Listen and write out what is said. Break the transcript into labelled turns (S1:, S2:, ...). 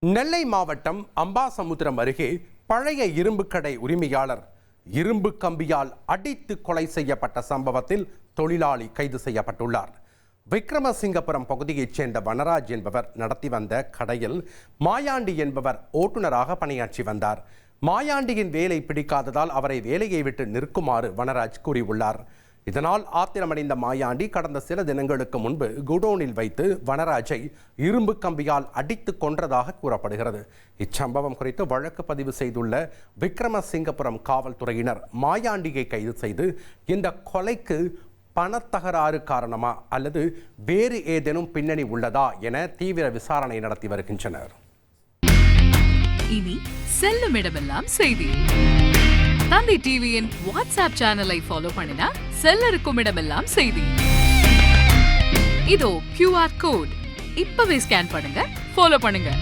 S1: நெல்லை மாவட்டம் அம்பாசமுத்திரம் அருகே பழைய இரும்பு கடை உரிமையாளர் இரும்பு கம்பியால் அடித்து கொலை செய்யப்பட்ட சம்பவத்தில் தொழிலாளி கைது செய்யப்பட்டுள்ளார். விக்ரமசிங்கபுரம் பகுதியைச் சேர்ந்த வனராஜ் என்பவர் நடத்தி வந்த கடையில் மாயாண்டி என்பவர் ஓட்டுநராக பணியாற்றி வந்தார். மாயாண்டியின் வேலை பிடிக்காததால் அவரை வேலையை விட்டு நிற்குமாறு வனராஜ் கூறியுள்ளார். இதனால் ஆத்திரமடைந்த மாயாண்டி கடந்த சில தினங்களுக்கு முன்பு குடோனில் வைத்து வனராஜை இரும்பு கம்பியால் அடித்து கொன்றதாக கூறப்படுகிறது. இச்சம்பவம் குறித்து வழக்கு பதிவு செய்துள்ள விக்ரமசிங்கபுரம் காவல்துறையினர் மாயாண்டியை கைது செய்து இந்த கொலைக்கு பணத்தகராறு காரணமா அல்லது வேறு ஏதேனும் பின்னணி உள்ளதா என தீவிர விசாரணை நடத்தி வருகின்றனர்.
S2: இனி செல்லும் இடமெல்லாம் செய்தி. தந்தி டிவியின் வாட்ஸ்அப் சேனலை ஃபாலோ பண்ணினா செல்ல இருக்கும் இடமெல்லாம் செய்தி. இதோ QR கோட் இப்பவே ஸ்கேன் பண்ணுங்க, ஃபாலோ பண்ணுங்க.